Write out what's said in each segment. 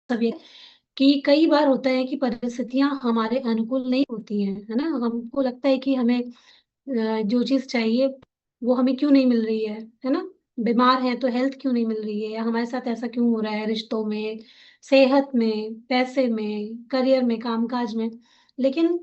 सब ये कि कई बार होता है कि परिस्थितियां हमारे अनुकूल नहीं होती हैं, है ना। हमको लगता है कि हमें जो चीज चाहिए वो हमें क्यों नहीं मिल रही है ना। बीमार है तो हेल्थ क्यों नहीं मिल रही है, या हमारे साथ ऐसा क्यों हो रहा है, रिश्तों में, सेहत में, पैसे में, करियर में, कामकाज में। लेकिन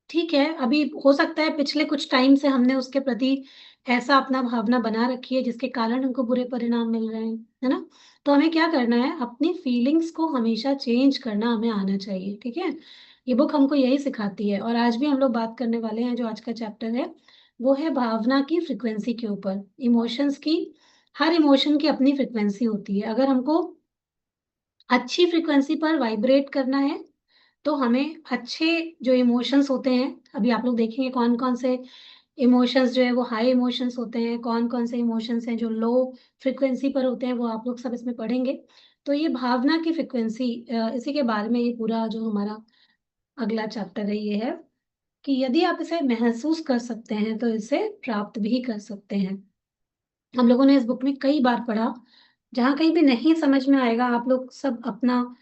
ठीक है, अभी हो सकता है पिछले कुछ टाइम से हमने उसके प्रति ऐसा अपना भावना बना रखी है जिसके कारण हमको बुरे परिणाम मिल रहे हैं, है ना। तो हमें क्या करना है, अपनी फीलिंग्स को हमेशा चेंज करना हमें आना चाहिए, ठीक है। ये बुक हमको यही सिखाती है, और आज भी हम लोग बात करने वाले हैं, जो आज का चैप्टर है वो है भावना की फ्रिक्वेंसी के ऊपर, इमोशंस की। हर इमोशन की अपनी फ्रिक्वेंसी होती है। अगर हमको अच्छी फ्रिक्वेंसी पर वाइब्रेट करना है तो हमें अच्छे जो इमोशंस होते हैं, अभी आप लोग देखेंगे कौन कौन से इमोशंस जो है वो हाई इमोशंस होते हैं, कौन कौन से इमोशंस हैं जो लो फ्रिक्वेंसी पर होते हैं, वो आप लोग सब इसमें पढ़ेंगे। तो ये भावना की फ्रिक्वेंसी, इसी के बारे में ये पूरा जो हमारा अगला चैप्टर है ये है कि यदि आप इसे महसूस कर सकते हैं तो इसे प्राप्त भी कर सकते हैं। हम लोगों ने इस बुक में कई बार पढ़ा। जहाँ कहीं भी नहीं समझ में आएगा, आप लोग सब अपना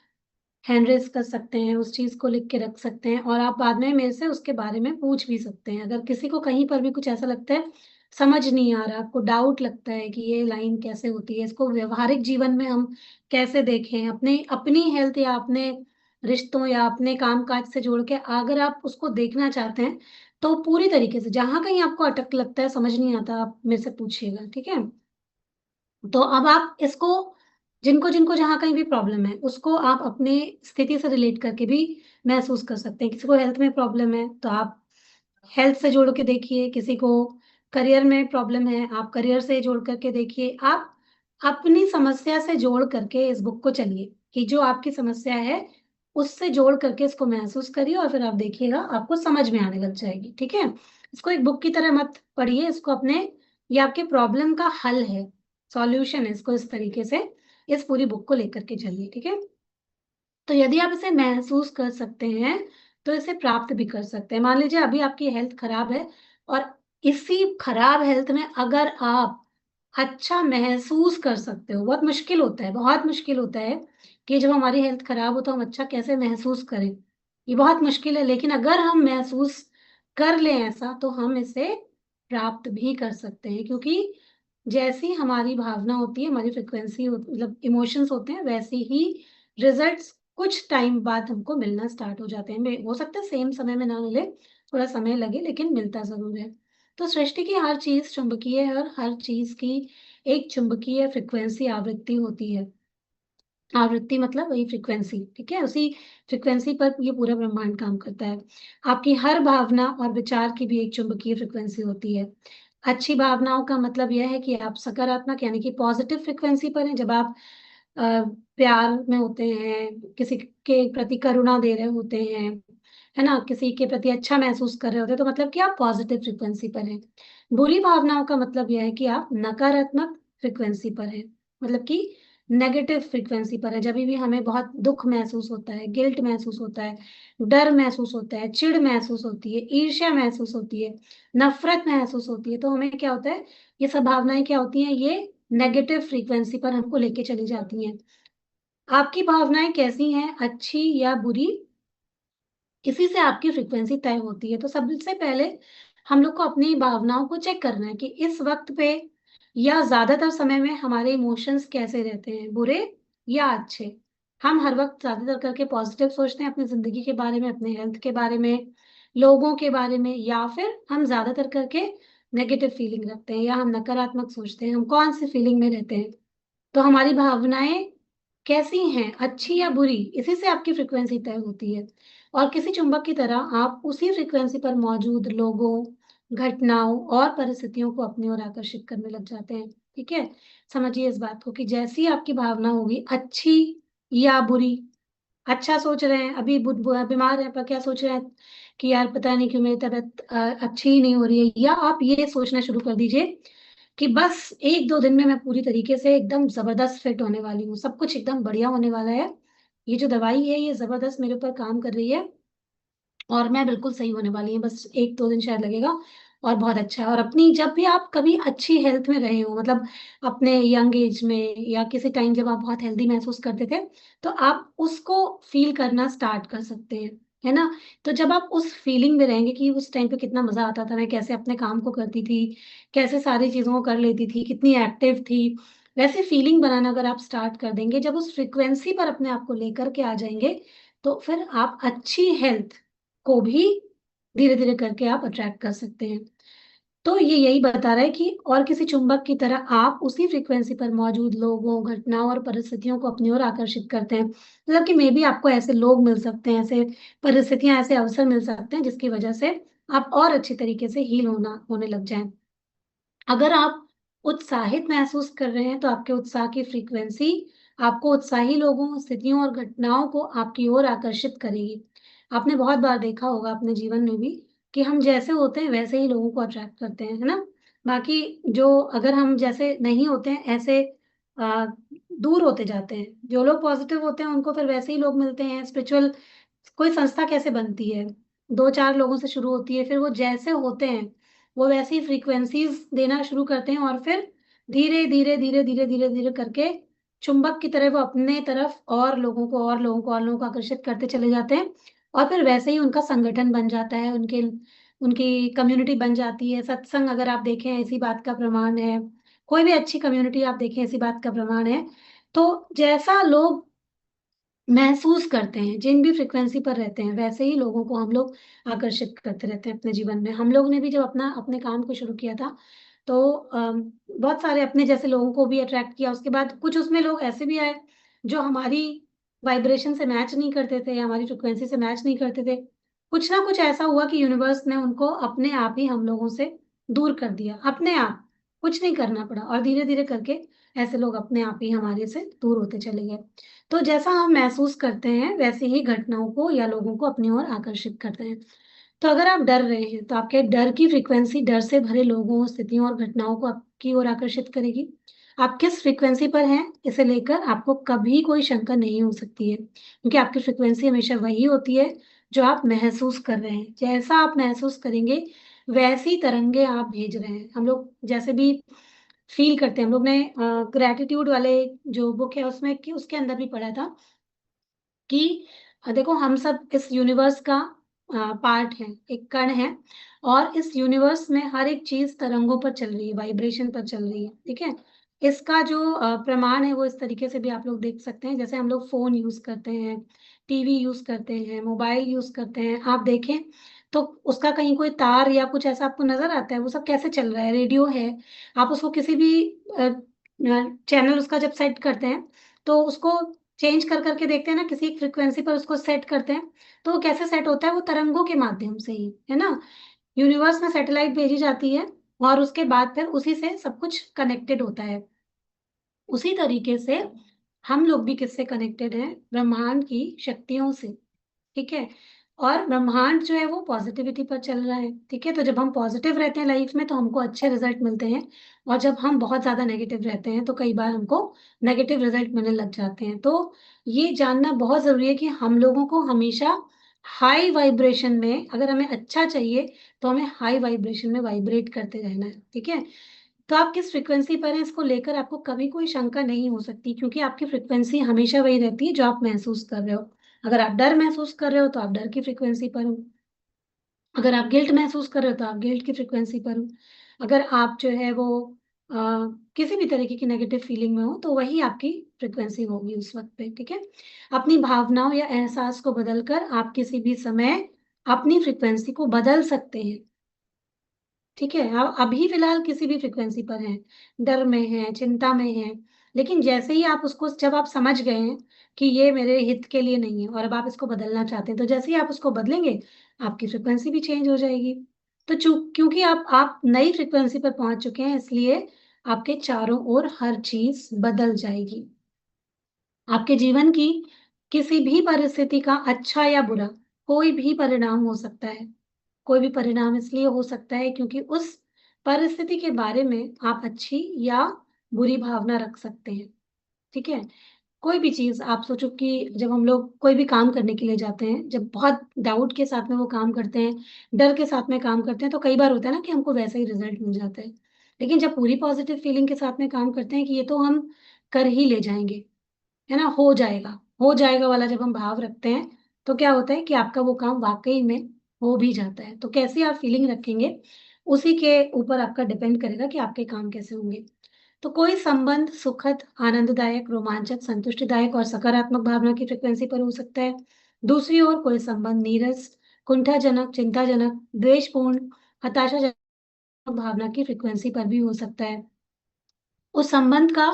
हैंड रेस कर सकते हैं, उस चीज को लिख के रख सकते हैं, और आप बाद में मेरे से उसके बारे में पूछ भी सकते हैं। अगर किसी को कहीं पर भी कुछ ऐसा लगता है, समझ नहीं आ रहा, आपको डाउट लगता है कि ये लाइन कैसे होती है, इसको व्यवहारिक जीवन में हम कैसे देखें, अपने अपनी हेल्थ या अपने रिश्तों या अपने काम काज से जोड़ के, अगर आप उसको देखना चाहते हैं तो पूरी तरीके से, जहां कहीं आपको अटक लगता है, समझ नहीं आता, आप मेरे से पूछिएगा, ठीक है। तो अब आप इसको, जिनको जिनको जहां कहीं भी प्रॉब्लम है उसको आप अपने स्थिति से रिलेट करके भी महसूस कर सकते हैं। किसी को हेल्थ में प्रॉब्लम है तो आप हेल्थ से जोड़ के देखिए, किसी को करियर में प्रॉब्लम है आप करियर से जोड़ करके देखिए। आप अपनी समस्या से जोड़ करके इस बुक को चलिए, कि जो आपकी समस्या है उससे जोड़ करके इसको महसूस करिए, और फिर आप देखिएगा आपको समझ में आने लग जाएगी, ठीक है। इसको एक बुक की तरह मत पढ़िए, इसको अपने, ये आपके प्रॉब्लम का हल है, सॉल्यूशन है, इसको इस तरीके से इस पूरी बुक को लेकर के चलिए, ठीक है। तो यदि आप इसे महसूस कर सकते हैं तो इसे प्राप्त भी कर सकते हैं। मान लीजिए अभी आपकी हेल्थ खराब है, और इसी खराब हेल्थ में अगर आप अच्छा महसूस कर सकते हो, बहुत मुश्किल होता है, बहुत मुश्किल होता है कि जब हमारी हेल्थ खराब हो तो हम अच्छा कैसे महसूस करें, ये बहुत मुश्किल है। लेकिन अगर हम महसूस कर लें ऐसा, तो हम इसे प्राप्त भी कर सकते हैं, क्योंकि जैसी हमारी भावना होती है, हमारी फ्रिक्वेंसी मतलब इमोशंस होते हैं, वैसी ही रिजल्ट्स कुछ टाइम बाद हमको मिलना स्टार्ट हो जाते हैं। हो सकता है सेम समय में ना मिले, थोड़ा समय लगे, लेकिन मिलता जरूर है। तो सृष्टि की हर चीज चुंबकीय है, और हर चीज की एक चुंबकीय फ्रिक्वेंसी आवृत्ति होती है। आवृत्ति मतलब वही फ्रिक्वेंसी, ठीक है। उसी फ्रिक्वेंसी पर ये पूरा ब्रह्मांड काम करता है। आपकी हर भावना और विचार की भी एक चुंबकीय फ्रिक्वेंसी होती है। अच्छी भावनाओं का मतलब यह है कि आप सकारात्मक यानी कि पॉजिटिव फ्रिक्वेंसी पर हैं। जब आप अ, प्यार में होते हैं, किसी के प्रति करुणा दे रहे होते हैं, है ना, किसी के प्रति अच्छा महसूस कर रहे होते हैं, तो मतलब कि आप पॉजिटिव फ्रिक्वेंसी पर हैं। बुरी भावनाओं का मतलब यह है कि आप नकारात्मक फ्रिक्वेंसी पर हैं, मतलब कि नेगेटिव फ्रिक्वेंसी पर है। जब भी हमें बहुत दुख महसूस होता है, गिल्ट महसूस होता है, डर महसूस होता है, चिढ़ महसूस होती है, ईर्ष्या महसूस होती है, नफरत महसूस होती है, तो हमें क्या होता है, ये सब भावनाएं क्या होती हैं, ये नेगेटिव फ्रीक्वेंसी पर हमको लेके चली जाती हैं। आपकी भावनाएं कैसी हैं, अच्छी या बुरी, इसी से आपकी फ्रीक्वेंसी तय होती है। तो सबसे पहले हम लोग को अपनी भावनाओं को चेक करना है कि इस वक्त पे या ज्यादातर समय में हमारे इमोशंस कैसे रहते हैं, बुरे या अच्छे। हम हर वक्त ज्यादातर करके पॉजिटिव सोचते हैं अपनी जिंदगी के बारे में, अपने हेल्थ के बारे में, लोगों के बारे में, या फिर हम ज्यादातर करके नेगेटिव फीलिंग रखते हैं, या हम नकारात्मक सोचते हैं। हम कौन सी फीलिंग में रहते हैं, तो हमारी भावनाएं कैसी हैं, अच्छी या बुरी, इसी से आपकी फ्रिक्वेंसी तय होती है। और किसी चुंबक की तरह आप उसी फ्रिक्वेंसी पर मौजूद लोगों, घटनाओं और परिस्थितियों को अपनी ओर आकर्षित करने लग जाते हैं, ठीक है। समझिए इस बात को कि जैसी आपकी भावना होगी, अच्छी या बुरी, अच्छा सोच रहे हैं, अभी बीमार हैं पर क्या सोच रहे हैं कि यार पता नहीं क्यों मेरी तबीयत अच्छी ही नहीं हो रही है, या आप ये सोचना शुरू कर दीजिए कि बस एक दो दिन में मैं पूरी तरीके से एकदम जबरदस्त फिट होने वाली हूँ, सब कुछ एकदम बढ़िया होने वाला है, ये जो दवाई है ये जबरदस्त मेरे ऊपर काम कर रही है, और मैं बिल्कुल सही होने वाली हूँ, बस एक दो दिन शायद लगेगा, और बहुत अच्छा है। और अपनी जब भी आप कभी अच्छी हेल्थ में रहे हो, मतलब अपने यंग एज में या किसी टाइम जब आप बहुत हेल्दी महसूस करते थे, तो आप उसको फील करना स्टार्ट कर सकते हैं, है ना। तो जब आप उस फीलिंग में रहेंगे कि उस टाइम पे कितना मजा आता था, मैं कैसे अपने काम को करती थी, कैसे सारी चीजों को कर लेती थी, कितनी एक्टिव थी, वैसे फीलिंग बनाना अगर आप स्टार्ट कर देंगे, जब उस फ्रिक्वेंसी पर अपने आप को लेकर के आ जाएंगे, तो फिर आप अच्छी हेल्थ को भी धीरे धीरे करके आप अट्रैक्ट कर सकते हैं। तो ये यही बता रहा है कि और किसी चुंबक की तरह आप उसी फ्रिक्वेंसी पर मौजूद लोगों, घटनाओं और परिस्थितियों को अपनी ओर आकर्षित करते हैं। मतलब कि मे भी आपको ऐसे लोग मिल सकते हैं, ऐसे परिस्थितियां, ऐसे अवसर मिल सकते हैं जिसकी वजह से आप और अच्छी तरीके से हील होने लग जाएं। अगर आप उत्साहित महसूस कर रहे हैं, तो आपके उत्साह की फ्रीक्वेंसी आपको उत्साही लोगों, स्थितियों और घटनाओं को आपकी ओर आकर्षित करेगी। आपने बहुत बार देखा होगा अपने जीवन में भी कि हम जैसे होते हैं वैसे ही लोगों को अट्रैक्ट करते हैं, है ना। बाकी जो, अगर हम जैसे नहीं होते हैं ऐसे आ, दूर होते जाते हैं। जो लोग पॉजिटिव होते हैं उनको फिर वैसे ही लोग मिलते हैं। स्पिरिचुअल कोई संस्था कैसे बनती है, दो चार लोगों से शुरू होती है, फिर वो जैसे होते हैं वो वैसी फ्रीक्वेंसीज देना शुरू करते हैं, और फिर धीरे धीरे धीरे धीरे धीरे धीरे करके चुंबक की तरह वो अपने तरफ और लोगों को और लोगों को और लोगों को आकर्षित करते चले जाते हैं। और फिर वैसे ही उनका संगठन बन जाता है, उनके उनकी कम्युनिटी बन जाती है। सत्संग अगर आप देखें इसी बात का प्रमाण है, कोई भी अच्छी कम्युनिटी आप देखें इसी बात का प्रमाण है। तो जैसा लोग महसूस करते हैं, जिन भी फ्रिक्वेंसी पर रहते हैं, वैसे ही लोगों को हम लोग आकर्षित करते रहते हैं अपने जीवन में। हम लोग ने भी जब अपना अपने काम को शुरू किया था, तो बहुत सारे अपने जैसे लोगों को भी अट्रैक्ट किया। उसके बाद कुछ उसमें लोग ऐसे भी आए जो हमारी वाइब्रेशन से मैच नहीं करते थे या हमारी फ्रिक्वेंसी से मैच नहीं करते थे। कुछ ना कुछ ऐसा हुआ कि यूनिवर्स ने उनको अपने आप ही हम लोगों से दूर कर दिया, अपने आप, कुछ नहीं करना पड़ा, और धीरे धीरे करके ऐसे लोग अपने आप ही हमारे से दूर होते चले गए। तो जैसा हम महसूस करते हैं वैसे ही घटनाओं को या लोगों को अपनी ओर आकर्षित करते हैं। तो अगर आप डर रहे हैं, तो आपके डर की फ्रीक्वेंसी डर से भरे लोगों, स्थितियों और घटनाओं को आपकी ओर आकर्षित करेगी। आप किस फ्रीक्वेंसी पर हैं इसे लेकर आपको कभी कोई शंका नहीं हो सकती है, क्योंकि आपकी फ्रीक्वेंसी हमेशा वही होती है जो आप महसूस कर रहे हैं। जैसा आप महसूस करेंगे वैसी तरंगे आप भेज रहे हैं। हम लोग जैसे भी फील करते हैं, हम लोग ने ग्रेटिट्यूड वाले जो बुक है उसमें उसके अंदर भी पढ़ा था कि देखो हम सब इस यूनिवर्स का पार्ट है, एक कण है। और इस यूनिवर्स में हर एक चीज तरंगों पर चल रही है, वाइब्रेशन पर चल रही है, ठीक है। इसका जो प्रमाण है वो इस तरीके से भी आप लोग देख सकते हैं। जैसे हम लोग फोन यूज करते हैं, टीवी यूज करते हैं, मोबाइल यूज करते हैं, आप देखें तो उसका कहीं कोई तार या कुछ ऐसा आपको नजर आता है? वो सब कैसे चल रहा है? रेडियो है, आप उसको किसी भी चैनल उसका जब सेट करते हैं, तो उसको चेंज कर करके देखते हैं ना, किसी एक फ्रिक्वेंसी पर उसको सेट करते हैं, तो वो कैसे सेट होता है? वो तरंगों के माध्यम से ही, है ना। यूनिवर्स में सैटेलाइट भेजी जाती है और उसके बाद फिर उसी से सब कुछ कनेक्टेड होता है। उसी तरीके से हम लोग भी किससे कनेक्टेड हैं? ब्रह्मांड की शक्तियों से, ठीक है। और ब्रह्मांड जो है वो पॉजिटिविटी पर चल रहा है, ठीक है। तो जब हम पॉजिटिव रहते हैं लाइफ में तो हमको अच्छे रिजल्ट मिलते हैं, और जब हम बहुत ज्यादा नेगेटिव रहते हैं तो कई बार हमको नेगेटिव रिजल्ट मिलने लग जाते हैं। तो ये जानना बहुत जरूरी है कि हम लोगों को हमेशा हाई वाइब्रेशन में, अगर हमें अच्छा चाहिए तो हमें हाई वाइब्रेशन में वाइब्रेट करते रहना है, ठीक है। तो आप किस फ्रिक्वेंसी पर हैं इसको लेकर आपको कभी कोई शंका नहीं हो सकती, क्योंकि आपकी फ्रिक्वेंसी हमेशा वही रहती है जो आप महसूस कर रहे हो। अगर आप डर महसूस कर रहे हो तो आप डर की फ्रिक्वेंसी पर हो। अगर आप गिल्ट महसूस कर रहे हो तो आप गिल्ट की फ्रिक्वेंसी पर हो। अगर आप जो है वो अ, किसी भी तरीके की नेगेटिव फीलिंग में हो तो वही आपकी फ्रिक्वेंसी होगी उस वक्त पे, ठीक है। अपनी भावनाओं या एहसास को बदलकर आप किसी भी समय अपनी फ्रिक्वेंसी को बदल सकते हैं, ठीक है। आप अभी फिलहाल किसी भी फ्रिक्वेंसी पर हैं, डर में हैं, चिंता में हैं, लेकिन जैसे ही आप उसको, जब आप समझ गए हैं कि ये मेरे हित के लिए नहीं है और अब आप इसको बदलना चाहते हैं, तो जैसे ही आप उसको बदलेंगे आपकी फ्रिक्वेंसी भी चेंज हो जाएगी। तो क्योंकि आप नई फ्रिक्वेंसी पर पहुंच चुके हैं, इसलिए आपके चारों ओर हर चीज बदल जाएगी। आपके जीवन की किसी भी परिस्थिति का अच्छा या बुरा कोई भी परिणाम हो सकता है। कोई भी परिणाम इसलिए हो सकता है क्योंकि उस परिस्थिति के बारे में आप अच्छी या बुरी भावना रख सकते हैं, ठीक है। कोई भी चीज आप सोचो कि जब हम लोग कोई भी काम करने के लिए जाते हैं, जब बहुत डाउट के साथ में वो काम करते हैं, डर के साथ में काम करते हैं, तो कई बार होता है ना कि हमको वैसा ही रिजल्ट मिल जाता है। लेकिन जब पूरी पॉजिटिव फीलिंग के साथ में काम करते हैं कि ये तो हम कर ही ले जाएंगे, है ना, हो जाएगा वाला जब हम भाव रखते हैं, तो क्या होता है कि आपका वो काम वाकई में हो भी जाता है। तो कैसी आप फीलिंग रखेंगे, उसी के ऊपर आपका डिपेंड करेगा कि आपके काम कैसे होंगे। तो कोई संबंध सुखद, आनंददायक, रोमांचक, संतुष्टिदायक और सकारात्मक भावना की फ्रिक्वेंसी पर हो सकता है। दूसरी ओर कोई संबंध नीरस, कुंठाजनक, चिंताजनक, द्वेषपूर्ण, हताशाजनक भावना की फ्रिक्वेंसी पर भी हो सकता है। उस संबंध का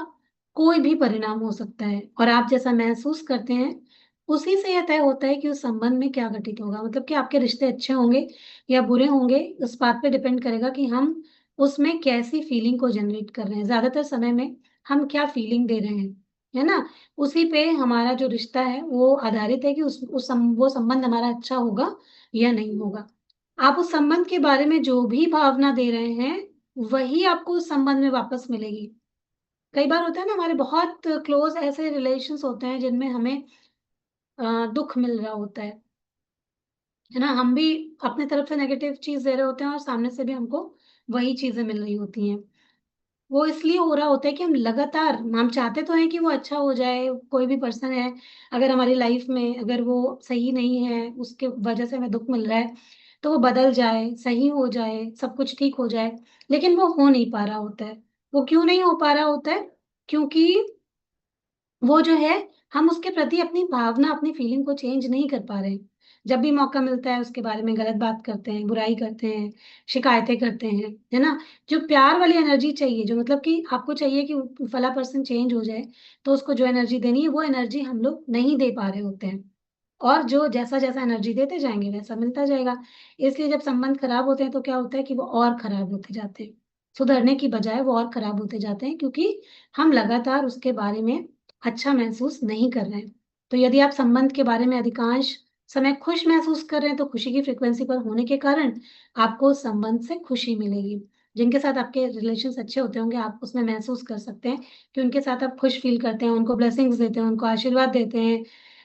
कोई भी परिणाम हो सकता है, और आप जैसा महसूस करते हैं उसी से यह तय होता है कि उस संबंध में क्या घटित होगा। मतलब कि आपके रिश्ते अच्छे होंगे या बुरे होंगे, उस बात पे डिपेंड करेगा कि हम उसमें कैसी फीलिंग को जनरेट कर रहे हैं, ज्यादातर समय में हम क्या फीलिंग दे रहे हैं, है ना। उसी पे हमारा जो रिश्ता है वो आधारित है कि वो संबंध हमारा अच्छा होगा या नहीं होगा। आप उस संबंध के बारे में जो भी भावना दे रहे हैं, वही आपको उस संबंध में वापस मिलेगी। कई बार होता है ना, हमारे बहुत क्लोज ऐसे रिलेशंस होते हैं जिनमें हमें दुख मिल रहा होता है ना। हम भी अपने तरफ से नेगेटिव चीज दे रहे होते हैं और सामने से भी हमको वही चीजें मिल रही होती हैं। वो इसलिए हो रहा होता है कि हम लगातार, हम चाहते तो हैं कि वो अच्छा हो जाए। कोई भी पर्सन है अगर हमारी लाइफ में, अगर वो सही नहीं है, उसके वजह से हमें दुख मिल रहा है, तो वो बदल जाए, सही हो जाए, सब कुछ ठीक हो जाए। लेकिन वो हो नहीं पा रहा होता है। वो क्यों नहीं हो पा रहा होता है? क्योंकि वो जो है, हम उसके प्रति अपनी भावना, अपनी फीलिंग को चेंज नहीं कर पा रहे हैं। जब भी मौका मिलता है उसके बारे में गलत बात करते हैं, बुराई करते हैं, शिकायतें करते हैं, है ना। जो प्यार वाली एनर्जी चाहिए, जो मतलब कि आपको चाहिए कि फला पर्सन चेंज हो जाए, तो उसको जो एनर्जी देनी है वो एनर्जी हम लोग नहीं दे पा रहे होते हैं। और जो जैसा जैसा एनर्जी देते जाएंगे वैसा मिलता जाएगा। इसलिए जब संबंध खराब होते हैं तो क्या होता है कि वो और खराब होते जाते हैं। सुधरने की बजाय वो और खराब होते जाते हैं, क्योंकि हम लगातार उसके बारे में अच्छा महसूस नहीं कर रहे हैं। तो यदि आप संबंध के बारे में अधिकांश समय खुश महसूस कर रहे हैं, तो खुशी की फ्रिक्वेंसी पर होने के कारण आपको उस संबंध से खुशी मिलेगी। जिनके साथ आपके रिलेशंस अच्छे होते होंगे, आप उसमें महसूस कर सकते हैं कि उनके साथ आप खुश फील करते हैं, उनको ब्लेसिंग्स देते हैं, उनको आशीर्वाद देते हैं।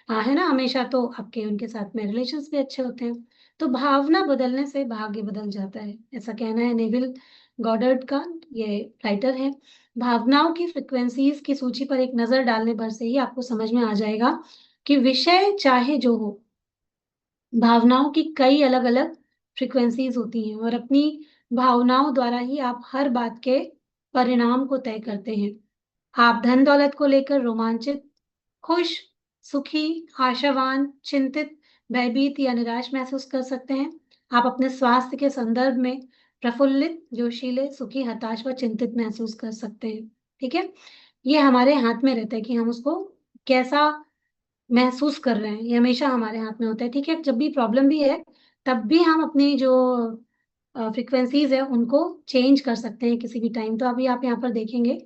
हाँ, है ना, हमेशा तो आपके उनके साथ में रिलेशंस भी अच्छे होते हैं। तो भावना बदलने से भाग्य बदल जाता है, ऐसा कहना है नेविल गॉडर्ड का। ये राइटर है। भावनाओं की फ्रिक्वेंसीज की सूची पर एक नजर डालने भर से ही आपको समझ में आ जाएगा कि विषय चाहे जो हो, भावनाओं की कई अलग अलग फ्रिक्वेंसीज होती हैं, और अपनी भावनाओं द्वारा ही आप हर बात के परिणाम को तय करते हैं। आप धन दौलत को लेकर रोमांचित, खुश, सुखी, आशावान, चिंतित, भयभीत या निराश महसूस कर सकते हैं। आप अपने स्वास्थ्य के संदर्भ में प्रफुल्लित, जोशीले, सुखी, हताश व चिंतित महसूस कर सकते हैं। ठीक है। ये हमारे हाथ में रहता है कि हम उसको कैसा महसूस कर रहे हैं, ये हमेशा हमारे हाथ में होता है। ठीक है। जब भी प्रॉब्लम भी है, तब भी हम अपनी जो फ्रिक्वेंसीज है उनको चेंज कर सकते हैं किसी भी टाइम। तो अभी आप यहाँ पर देखेंगे,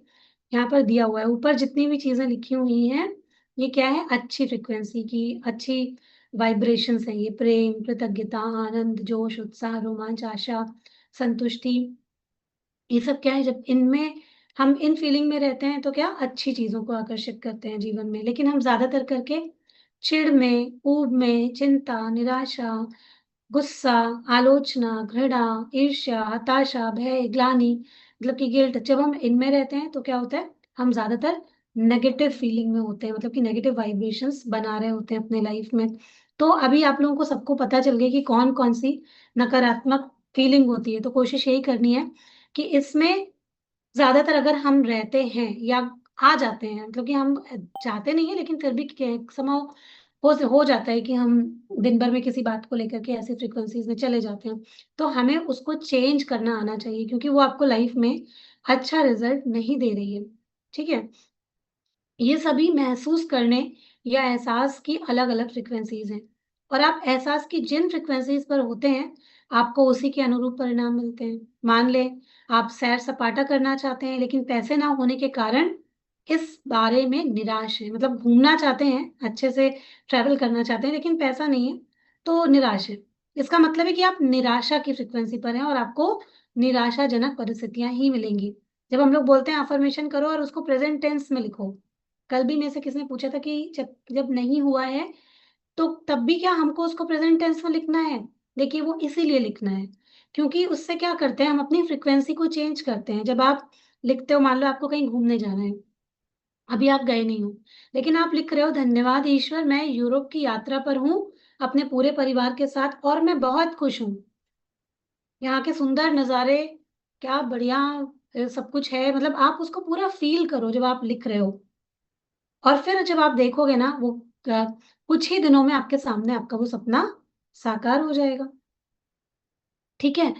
यहाँ पर दिया हुआ है ऊपर जितनी भी चीजें लिखी हुई हैं, ये क्या है, अच्छी फ्रिक्वेंसी की अच्छी वाइब्रेशंस है। ये प्रेम, कृतज्ञता, आनंद, जोश, उत्साह, रोमांच, आशा, संतुष्टि, ये सब क्या है, जब इनमें हम इन फीलिंग में रहते हैं तो क्या अच्छी चीजों को आकर्षित करते हैं जीवन में। लेकिन हम ज्यादातर करके चिढ़ में, ऊब में, चिंता, निराशा, गुस्सा, आलोचना, घृणा, ईर्ष्या, हताशा, भय, ग्लानि, मतलब कि गिल्ट, जब हम इनमें रहते हैं तो क्या होता है, हम ज्यादातर नेगेटिव फीलिंग में होते हैं, मतलब कि नेगेटिव वाइब्रेशंस बना रहे होते हैं अपने लाइफ में। तो अभी आप लोगों को सबको पता चल गया कि कौन कौन सी नकारात्मक फीलिंग होती है। तो कोशिश यही करनी है कि इसमें ज्यादातर अगर हम रहते हैं या आ जाते हैं, मतलब कि हम चाहते नहीं है लेकिन फिर भी समाव हो जाता है कि हम दिन भर में किसी बात को लेकर के ऐसी फ्रीक्वेंसीज में चले जाते हैं, तो हमें उसको चेंज करना आना चाहिए, क्योंकि वो आपको लाइफ में अच्छा रिजल्ट नहीं दे रही है। ठीक है। ये सभी महसूस करने या एहसास की अलग अलग फ्रिक्वेंसीज हैं, और आप एहसास की जिन फ्रिक्वेंसीज पर होते हैं, आपको उसी के अनुरूप परिणाम मिलते हैं। मान लें आप सैर सपाटा करना चाहते हैं, लेकिन पैसे ना होने के कारण इस बारे में निराश हैं, मतलब घूमना चाहते हैं, अच्छे से ट्रैवल करना चाहते हैं, लेकिन पैसा नहीं है, तो निराश है। इसका मतलब है कि आप निराशा की फ्रिक्वेंसी पर हैं और आपको निराशाजनक परिस्थितियां ही मिलेंगी। जब हम लोग बोलते हैं अफर्मेशन करो और उसको प्रेजेंट टेंस में लिखो, कल भी मेरे से किसी ने पूछा था कि जब जब नहीं हुआ है तो तब भी क्या हमको उसको प्रेजेंट टेंस में लिखना है? देखिए वो इसीलिए लिखना है क्योंकि उससे क्या करते हैं, हम अपनी फ्रिक्वेंसी को चेंज करते हैं। जब आप लिखते हो, मान लो आपको कहीं घूमने जाना है, अभी आप गए नहीं हो, लेकिन आप लिख रहे हो, धन्यवाद ईश्वर, मैं यूरोप की यात्रा पर हूँ अपने पूरे परिवार के साथ और मैं बहुत खुश हूँ। यहाँ के सुंदर नज़ारे, क्या बढ़िया सब कुछ है, मतलब आप उसको पूरा फील करो जब आप लिख रहे हो। और फिर जब आप देखोगे ना वो अ, कुछ ही दिनों में आपके सामने आपका वो सपना साकार हो जाएगा। ठीक है?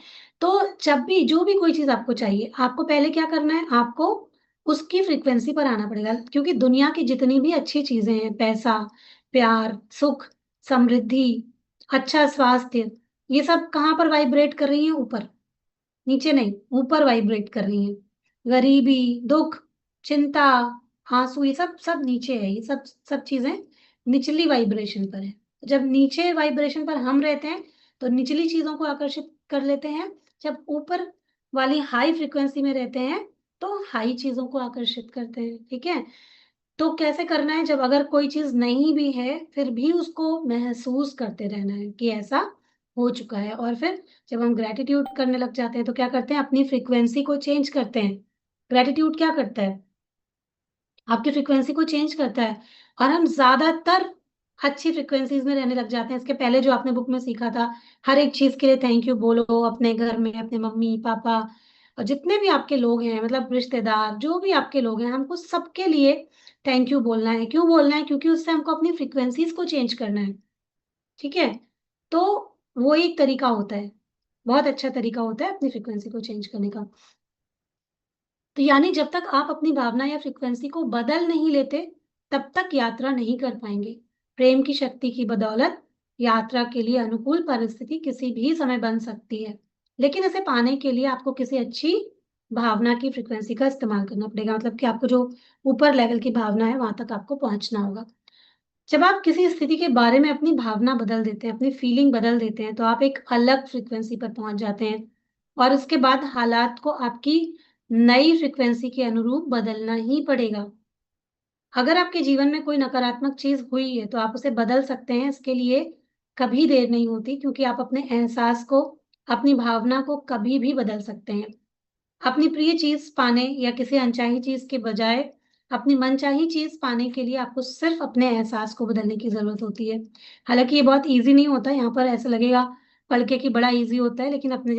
तो जब भी जो भी कोई चीज़ आपको चाहिए, आपको पहले क्या करना है? आपको उसकी फ्रीक्वेंसी पर आना पड़ेगा क्योंकि दुनिया की जितनी भी अच्छी चीज़ें हैं, पैसा, प्यार, सुख, समृद्धि, अच्छा स्वास्थ्य, ये सब कहाँ पर वाइब्रेट कर रही हैं? ऊपर, नीचे नहीं, ऊपर वाइब्रेट कर रही हैं। गरीबी, दुःख, चिंता, आँसू, ये सब सब नीचे है। ये सब सब चीज़ें निचली वाइब्रेशन पर है। जब नीचे वाइब्रेशन पर हम रहते हैं, तो निचली चीज़ों को आकर्षित कर लेते हैं। जब ऊपर वाली हाई फ्रीक्वेंसी में रहते हैं, तो हाई चीज़ों को आकर्षित करते हैं। ठीक है? तो कैसे करना है? जब अगर कोई चीज़ नहीं भी है, फिर भी उसको महसूस करते रहना है कि ऐसा हो चुका है। और फिर जब हम ग्रैटिट्यूड करने लग जाते हैं, तो क्या करते हैं? अपनी फ्रीक्वेंसी को चेंज करते हैं। ग्रैटिट्यूड क्या करता है? आपकी फ्रीक्वेंसी को चेंज करता है और हम ज़्यादातर अच्छी फ्रीक्वेंसीज़ में रहने लग जाते हैं। इसके पहले जो आपने बुक में सीखा था, हर एक चीज़ के लिए थैंक यू बोलो, अपने घर में अपने मम्मी-पापा और जितने भी आपके लोग हैं, मतलब रिश्तेदार, जो भी आपके लोग हैं, हमको सबके लिए थैंक यू बोलना है। क्यों बोलना है? क्योंकि उससे हमको अपनी फ्रीक्वेंसीज़ को चेंज करना है। ठीक है? तो वो एक तरीका होता है, बहुत अच्छा तरीका होता है अपनी फ्रीक्वेंसी को चेंज करने का। तो यानी जब तक आप अपनी भावना या फ्रीक्वेंसी को बदल नहीं लेते, तब तक यात्रा नहीं कर पाएँगे। प्रेम की शक्ति की बदौलत यात्रा के लिए अनुकूल परिस्थिति किसी भी समय बन सकती है। लेकिन इसे पाने के लिए आपको किसी अच्छी भावना की फ्रीक्वेंसी का इस्तेमाल करना पड़ेगा। मतलब कि आपको जो ऊपर लेवल की भावना है, वहाँ तक आपको पहुँचना होगा। जब आप किसी स्थिति के बारे में अपनी भावना बदल देते हैं, अपनी फीलिंग बदल देते हैं, तो आप एक अलग फ्रीक्वेंसी पर पहुँच जाते हैं और उसके बाद हालात को आपकी नई फ्रीक्वेंसी के अनुरूप बदलना ही पड़ेगा। अगर आपके जीवन में कोई नकारात्मक चीज़ हुई है, तो आप उसे बदल सकते हैं। इसके लिए कभी देर नहीं होती क्योंकि आप अपने एहसास को, अपनी भावना को कभी भी बदल सकते हैं। अपनी प्रिय चीज़ पाने या किसी अनचाही चीज़ के बजाय अपनी मनचाही चीज़ पाने के लिए आपको सिर्फ़ अपने एहसास को बदलने की ज़रूरत होती है। हालाँकि ये बहुत ईज़ी नहीं होता, यहाँ पर ऐसा लगेगा पढ़ के कि बड़ा ईज़ी होता है, लेकिन अपने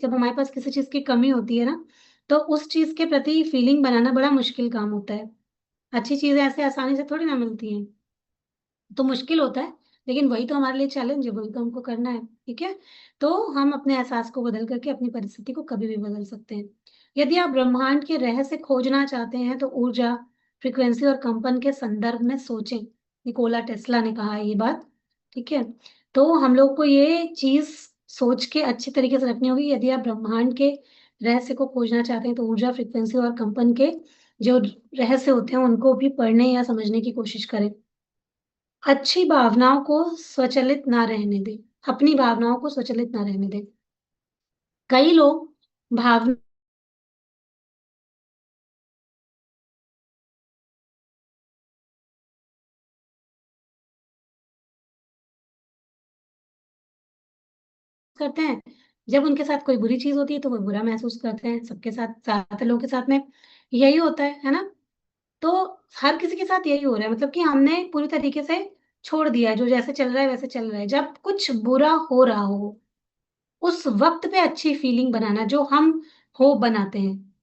जब हमारे पास किसी चीज़ की कमी होती है ना, तो उस चीज़ के प्रति फीलिंग बनाना बड़ा मुश्किल काम होता है। अच्छी चीज़ें ऐसे आसानी से थोड़ी ना मिलती हैं। तो मुश्किल होता है, लेकिन वही तो हमारे लिए चैलेंज है, वही तो हमको करना है, ठीक है? तो हम अपने एहसास को बदल करके अपनी परिस्थिति को कभी भी बदल सकते हैं। यदि आप ब्रह्मांड के रहस्य खोजना चाहते हैं, तो ऊर्जा, फ्रीक्वेंसी और कंपन के संदर्भ में सोचें। निकोला टेस्ला ने कहा है ये बात, ठीक है? तो हम लोग को ये चीज़ सोच के अच्छे तरीके से रखनी होगी, यदि आप ब्रह्मांड के रहस्य को खोजना चाहते हैं, तो ऊर्जा, फ्रीक्वेंसी और कंपन के जो रहस्य होते हैं, उनको भी पढ़ने या समझने की कोशिश करें। अच्छी भावनाओं को स्वचालित ना रहने दें, अपनी भावनाओं को स्वचालित ना रहने दें। कई लोग भावना करते हैं, जब उनके साथ कोई बुरी चीज़ होती है, तो वो बुरा महसूस करते हैं। सबके साथ, ज़्यादातर लोगों के साथ में यही होता है ना? तो हर किसी के साथ यही हो रहा है, मतलब कि हमने पूरी तरीके से छोड़ दिया है, जो जैसे चल रहा है, वैसे चल रहा है। जब कुछ बुरा हो रहा हो, उस वक़्त पे अच्छी फीलिंग बनाना, जो हम हो बनाते हैं,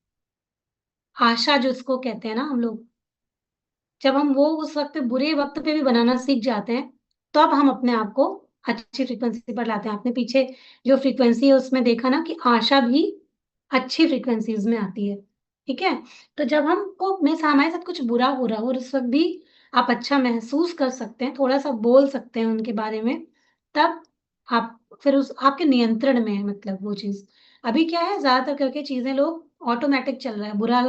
आशा जिसको कहते हैं ना हम लोग, जब हम वो उस वक़्त पे बुरे वक़्त पे भी बनाना सीख जाते हैं, तब हम अपने आप को अच्छी फ्रीक्वेंसी पर लाते हैं। आपने पीछे जो फ्रीक्वेंसी है उसमें देखा ना कि आशा भी अच्छी फ्रीक्वेंसीज़ में आती है, ठीक है? तो जब हमको हमारे साथ कुछ बुरा हो रहा हो और उस वक़्त भी आप अच्छा महसूस कर सकते हैं, थोड़ा-सा बोल सकते हैं उनके बारे में, तब आप फिर उस आपके नियंत्रण में है, मतलब वो चीज़। अभी क्या है, ज़्यादातर करके चीज़ें लोग ऑटोमैटिक चल रहा है, बुरा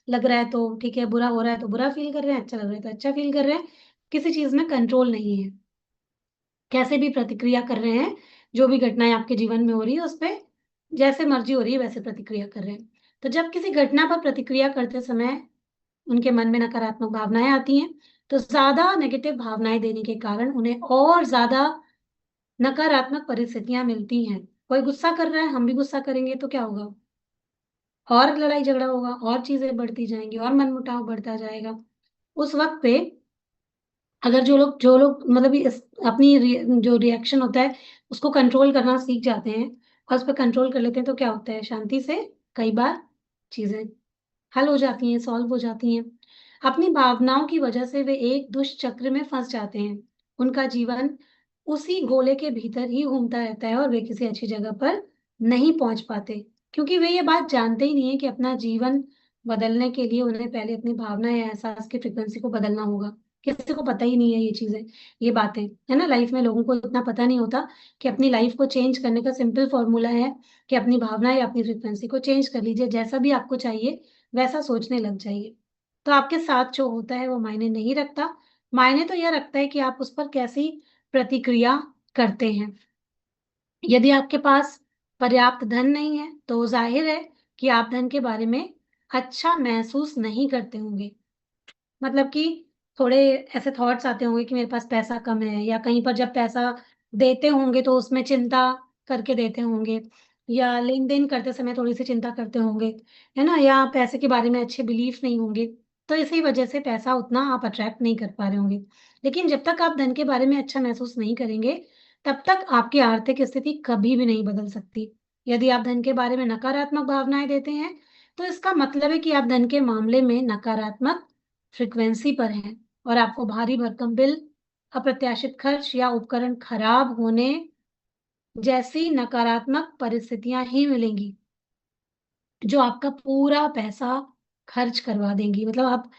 लग रहा है तो ठीक है, बुरा हो रहा है तो बुरा फ़ील कर रहे हैं, अच्छा लग रहा है तो अच्छा फ़ील कर रहे हैं। किसी चीज़ में कंट्रोल नहीं है। कैसे भी प्रतिक्रिया कर रहे हैं, जो भी घटनाएँ आपके जीवन में हो रही है, उस पे जैसे मर्ज़ी हो रही है, वैसे प्रतिक्रिया कर रहे हैं। तो जब किसी घटना पर प्रतिक्रिया करते समय उनके मन में नकारात्मक भावनाएं आती हैं। तो ज्यादा नेगेटिव भावनाएं देने के कारण उन्हें और ज्यादा नकारात्मक परिस्थितियां मिलती हैं। कोई गुस्सा कर रहा है, हम भी गुस्सा करेंगे तो क्या होगा? और लड़ाई झगड़ा होगा, और चीजें बढ़ती जाएंगी, और मनमुटाव बढ़ता जाएगा। उस वक्त पे अगर जो लोग मतलब अपनी जो रिएक्शन होता है उसको कंट्रोल करना सीख जाते हैं और उस पर कंट्रोल कर लेते हैं, तो क्या होता है, शांति से कई बार चीजें हल हो जाती हैं, सॉल्व हो जाती हैं। अपनी भावनाओं की वजह से वे एक दुष्चक्र में फंस जाते हैं। उनका जीवन उसी गोले के भीतर ही घूमता रहता है और वे किसी अच्छी जगह पर नहीं पहुंच पाते, क्योंकि वे ये बात जानते ही नहीं है कि अपना जीवन बदलने के लिए उन्हें पहले अपनी भावना या एहसास की फ्रिक्वेंसी को बदलना होगा। किसी को पता ही नहीं है ये चीजें, ये बातें, है ना। लाइफ में लोगों को इतना पता नहीं होता कि अपनी लाइफ को चेंज करने का सिंपल फॉर्मूला है कि अपनी भावना या अपनी फ्रिक्वेंसी को चेंज कर लीजिए। जैसा भी आपको चाहिए वैसा सोचने लग जाइए, तो आपके साथ जो होता है वो मायने नहीं रखता। मायने तो यह रखता है कि आप उस पर कैसी प्रतिक्रिया करते हैं। यदि आपके पास पर्याप्त धन नहीं है तो जाहिर है कि आप धन के बारे में अच्छा महसूस नहीं करते होंगे। मतलब कि थोड़े ऐसे थॉट्स आते होंगे कि मेरे पास पैसा कम है, या कहीं पर जब पैसा देते होंगे तो उसमें चिंता करके देते होंगे, या लेन देन करते समय थोड़ी सी चिंता करते होंगे, है ना, या पैसे के बारे में अच्छे बिलीफ नहीं होंगे। तो इसी वजह से पैसा उतना आप अट्रैक्ट नहीं कर पा रहे होंगे। लेकिन जब तक आप धन के बारे में अच्छा महसूस नहीं करेंगे, तब तक आपकी आर्थिक स्थिति कभी भी नहीं बदल सकती। यदि आप धन के बारे में नकारात्मक भावनाएं देते हैं, तो इसका मतलब है कि आप धन के मामले में नकारात्मक फ्रीक्वेंसी पर हैं और आपको भारी भरकम बिल, अप्रत्याशित खर्च या उपकरण खराब होने जैसी नकारात्मक परिस्थितियां ही मिलेंगी, जो आपका पूरा पैसा खर्च करवा देंगी। मतलब आप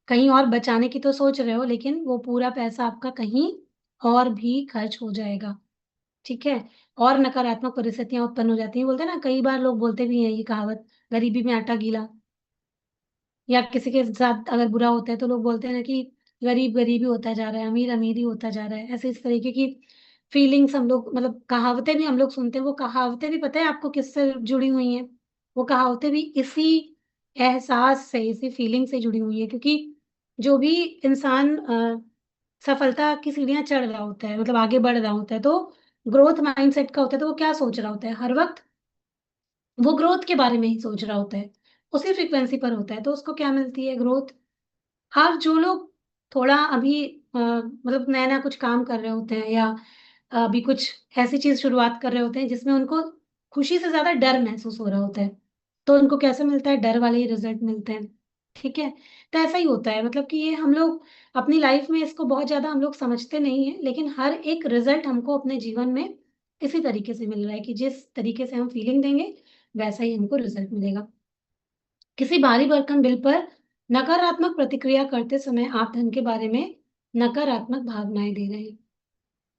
कहीं और बचाने की तो सोच रहे हो, लेकिन वो पूरा पैसा आपका कहीं और भी खर्च हो जाएगा। ठीक है। और नकारात्मक परिस्थितियां उत्पन्न हो जाती हैं। बोलते हैं ना, कई बार लोग बोलते भी हैं ये कहावत, गरीबी में आटा गीला। या किसी के साथ अगर बुरा होता है तो लोग बोलते हैं ना कि गरीब गरीब ही होता जा रहा है, अमीर अमीर ही होता जा रहा है। ऐसे इस तरीके की फीलिंग्स हम लोग, मतलब कहावतें भी हम लोग सुनते हैं। वो कहावतें भी पता है आपको किससे जुड़ी हुई हैं? वो कहावतें भी इसी एहसास से, इसी फीलिंग से जुड़ी हुई है। क्योंकि जो भी इंसान सफलता की सीढ़ियां चढ़ रहा होता है, मतलब आगे बढ़ रहा होता है, तो ग्रोथ माइंडसेट का होता है, तो वो क्या सोच रहा होता है हर वक्त? वो ग्रोथ के बारे में ही सोच रहा होता है, उसी फ्रीक्वेंसी पर होता है, तो उसको क्या मिलती है? ग्रोथ। और जो लोग थोड़ा अभी मतलब नया नया कुछ काम कर रहे होते हैं, या अभी कुछ ऐसी चीज शुरुआत कर रहे होते हैं जिसमें उनको खुशी से ज्यादा डर महसूस हो रहा होता है, तो उनको कैसे मिलता है? डर वाले ही रिजल्ट मिलते हैं। ठीक है। तो ऐसा ही होता है, मतलब कि ये हम लोग अपनी लाइफ में इसको बहुत ज्यादा हम लोग समझते नहीं है, लेकिन हर एक रिजल्ट हमको अपने जीवन में इसी तरीके से मिल रहा है कि जिस तरीके से हम फीलिंग देंगे वैसा ही हमको रिजल्ट मिलेगा। किसी भारी भरकम बिल पर नकारात्मक प्रतिक्रिया करते समय आप धन के बारे में नकारात्मक भावनाएं दे रहे हैं।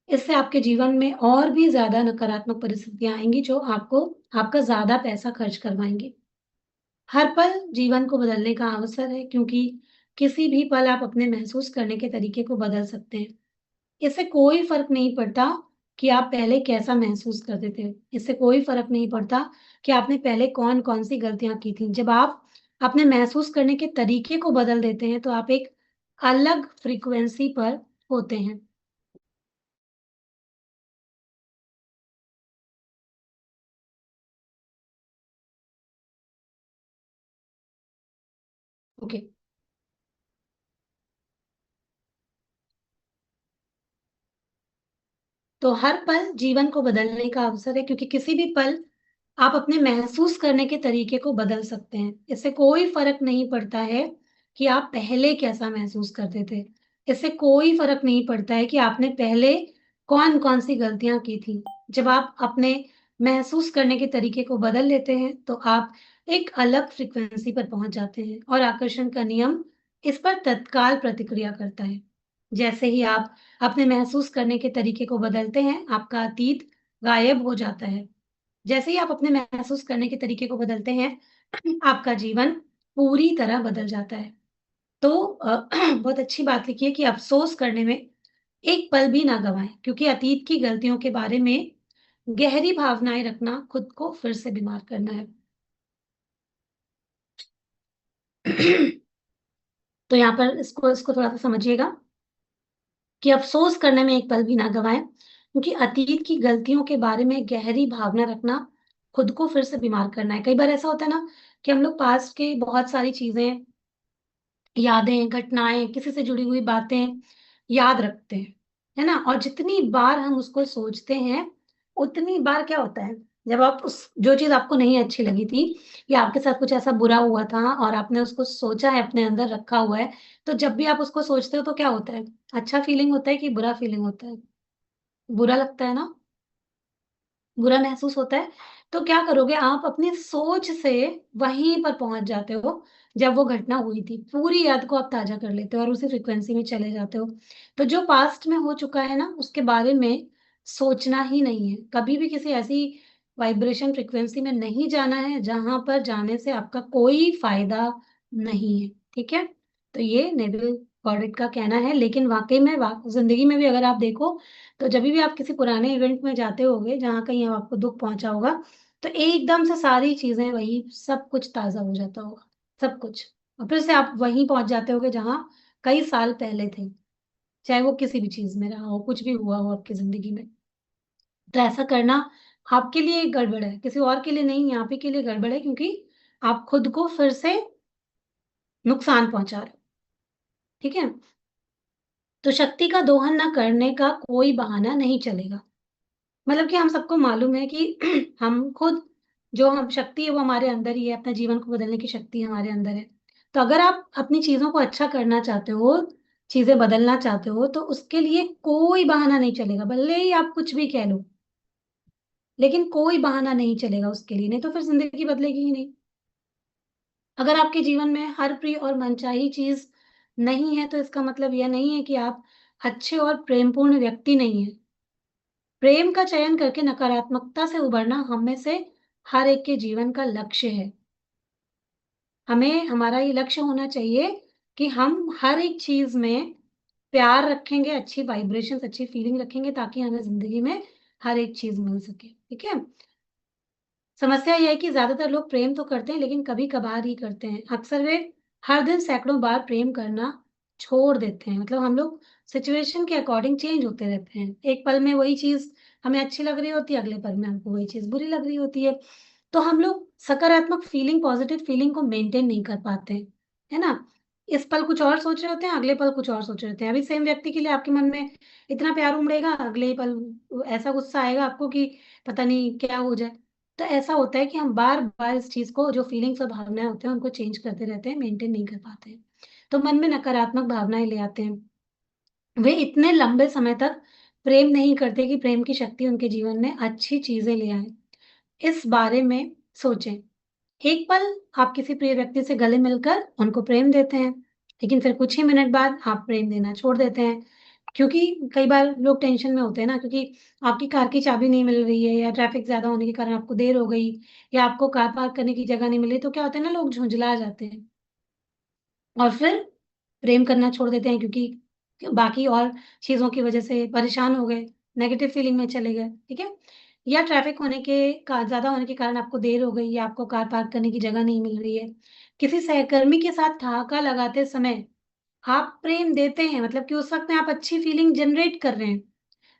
इससे आपके जीवन में और भी ज्यादा नकारात्मक परिस्थितियां आएंगी, जो आपको आपका ज्यादा पैसा खर्च करवाएंगी। हर पल जीवन को बदलने का अवसर है, क्योंकि किसी भी पल आप अपने महसूस करने के तरीके को बदल सकते हैं। इससे कोई फर्क नहीं पड़ता कि आप पहले कैसा महसूस करते थे। इससे कोई फर्क नहीं पड़ता कि आपने पहले कौन कौन सी गलतियां की थी। जब आप अपने महसूस करने के तरीके को बदल देते हैं, तो आप एक अलग फ्रीक्वेंसी पर होते हैं। ओके। तो हर पल जीवन को बदलने का अवसर है, क्योंकि किसी भी पल आप अपने महसूस करने के तरीके को बदल सकते हैं। इससे कोई फर्क नहीं पड़ता है कि आप पहले कैसा महसूस करते थे। इससे कोई फर्क नहीं पड़ता है कि आपने पहले कौन कौन सी गलतियां की थी। जब आप अपने महसूस करने के तरीके को बदल लेते हैं, तो आप एक अलग फ्रिक्वेंसी पर पहुंच जाते हैं और आकर्षण का नियम इस पर तत्काल प्रतिक्रिया करता है। जैसे ही आप अपने महसूस करने के तरीके को बदलते हैं, आपका अतीत गायब हो जाता है। जैसे ही आप अपने महसूस करने के तरीके को बदलते हैं, आपका जीवन पूरी तरह बदल जाता है। तो बहुत अच्छी बात लिखी है कि अफ़सोस करने में एक पल भी ना गँवाएँ, क्योंकि अतीत की गलतियों के बारे में गहरी भावनाएँ रखना खुद को फिर से बीमार करना है। तो यहाँ पर इसको इसको थोड़ा सा समझिएगा कि अफसोस करने में एक पल भी ना गवाएं, क्योंकि अतीत की गलतियों के बारे में गहरी भावना रखना खुद को फिर से बीमार करना है। कई बार ऐसा होता है ना कि हम लोग पास्ट के बहुत सारी चीजें, यादें, घटनाएं, किसी से जुड़ी हुई बातें याद रखते हैं, है ना? और जितनी बार हम उसको सोचते हैं, उतनी बार क्या होता है, जब आप उस जो चीज़ आपको नहीं अच्छी लगी थी या आपके साथ कुछ ऐसा बुरा हुआ था और आपने उसको सोचा है, अपने अंदर रखा हुआ है, तो जब भी आप उसको सोचते हो तो क्या होता है? अच्छा फीलिंग होता है कि बुरा फीलिंग होता है? बुरा लगता है ना? बुरा महसूस होता है, तो क्या करोगे आप अपनी सोच से वहीं पर पहुँच जाते हो, जब वो घटना हुई थी। पूरी याद को आप ताज़ा कर लेते हो और उसी फ्रीक्वेंसी में चले जाते हो। तो जो पास्ट में हो चुका है ना, उसके बारे में सोचना ही नहीं है। कभी भी किसी ऐसी वाइब्रेशन फ्रीक्वेंसी में नहीं जाना है, जहाँ पर जाने से आपका कोई फ़ायदा नहीं है, ठीक है? तो ये नेविल गॉडेट का कहना है, लेकिन वाक़ई में ज़िंदगी में भी अगर आप देखो, तो जभी भी आप किसी पुराने इवेंट में जाते होगे, जहाँ कहीं आपको दुःख पहुँचा होगा, तो एकदम से सारी चीज़ें वही सब कुछ ताज़ा हो जाता होगा, सब कुछ। और फिर से आप वहीं पहुँच जाते होगे जहाँ कई साल पहले थे, चाहे वो किसी भी चीज़ में रहा हो, कुछ भी हुआ हो आपकी ज़िंदगी में। तो ऐसा करना आपके लिए गड़बड़ है, किसी और के लिए नहीं, आप ही के लिए गड़बड़ है, क्योंकि आप खुद को फिर से नुकसान पहुँचा रहे हो, ठीक है? तो शक्ति का दोहन ना करने का कोई बहाना नहीं चलेगा। मतलब कि हम सबको मालूम है कि हम खुद, जो हम शक्ति है वो हमारे अंदर ही है, अपने जीवन को बदलने की शक्ति हमारे अंदर है। तो अगर आप अपनी चीज़ों को अच्छा करना चाहते हो, चीज़ें बदलना चाहते हो, तो उसके लिए कोई बहाना नहीं चलेगा। भले ही आप कुछ भी कह लो, लेकिन कोई बहाना नहीं चलेगा उसके लिए, नहीं तो फिर ज़िंदगी बदलेगी ही नहीं। अगर आपके जीवन में हर प्रिय और मनचाही चीज़ नहीं है, तो इसका मतलब यह नहीं है कि आप अच्छे और प्रेमपूर्ण व्यक्ति नहीं हैं। प्रेम का चयन करके नकारात्मकता से उबरना हम में से हर एक के जीवन का लक्ष्य है। हमें हमारा ये लक्ष्य होना चाहिए कि हम हर एक चीज़ में प्यार रखेंगे, अच्छी वाइब्रेशंस, अच्छी फीलिंग रखेंगे, ताकि हमें ज़िंदगी में हर एक चीज़ मिल सके, ठीक है? समस्या ये है कि ज़्यादातर लोग प्रेम तो करते हैं, लेकिन कभी-कभार ही करते हैं। अक्सर वे हर दिन सैकड़ों बार प्रेम करना छोड़ देते हैं। मतलब हम लोग सिचुएशन के अकॉर्डिंग चेंज होते रहते हैं। एक पल में वही चीज़ हमें अच्छी लग रही होती है, अगले पल में हमको वही चीज़ बुरी लग रही होती है। तो हम लोग सकारात्मक फीलिंग, पॉज़िटिव फीलिंग को मेंटेन नहीं कर पाते हैं, है ना? इस पल कुछ और सोच रहे होते हैं, अगले पल कुछ और सोच रहे होते हैं। अभी सेम व्यक्ति के लिए आपके मन में इतना प्यार उमड़ेगा, अगले ही पल ऐसा गुस्सा आएगा आपको कि पता नहीं क्या हो जाए। तो ऐसा होता है कि हम बार-बार इस चीज़ को, जो फीलिंग्स और भावनाएँ होते हैं, उनको चेंज करते रहते हैं, मेंटेन नहीं कर पाते हैं। तो मन में नकारात्मक भावनाएँ ले आते हैं। वे इतने लंबे समय तक प्रेम नहीं करते कि प्रेम की शक्ति उनके जीवन में अच्छी चीज़ें ले आए। इस बारे में सोचें। एक पल आप किसी प्रिय व्यक्ति से गले मिलकर उनको प्रेम देते हैं, लेकिन फिर कुछ ही मिनट बाद आप प्रेम देना छोड़ देते हैं। क्योंकि कई बार लोग टेंशन में होते हैं ना, क्योंकि आपकी कार की चाबी नहीं मिल रही है, या ट्रैफिक ज़्यादा होने के कारण आपको देर हो गई, या आपको कार पार्क करने की जगह नहीं मिली, तो क्या होता है ना, लोग झुँझला जाते हैं और फिर प्रेम करना छोड़ देते हैं, क्योंकि बाकी और चीज़ों की वज़ह से परेशान हो गए, नेगेटिव फीलिंग में चले गए, ठीक है? या ट्रैफ़िक होने के का ज़्यादा होने के कारण आपको देर हो गई, या आपको कार पार्क करने की जगह नहीं मिल रही है। किसी सहकर्मी के साथ ठहाका लगाते समय आप प्रेम देते हैं, मतलब कि उस वक़्त में आप अच्छी फीलिंग जनरेट कर रहे हैं।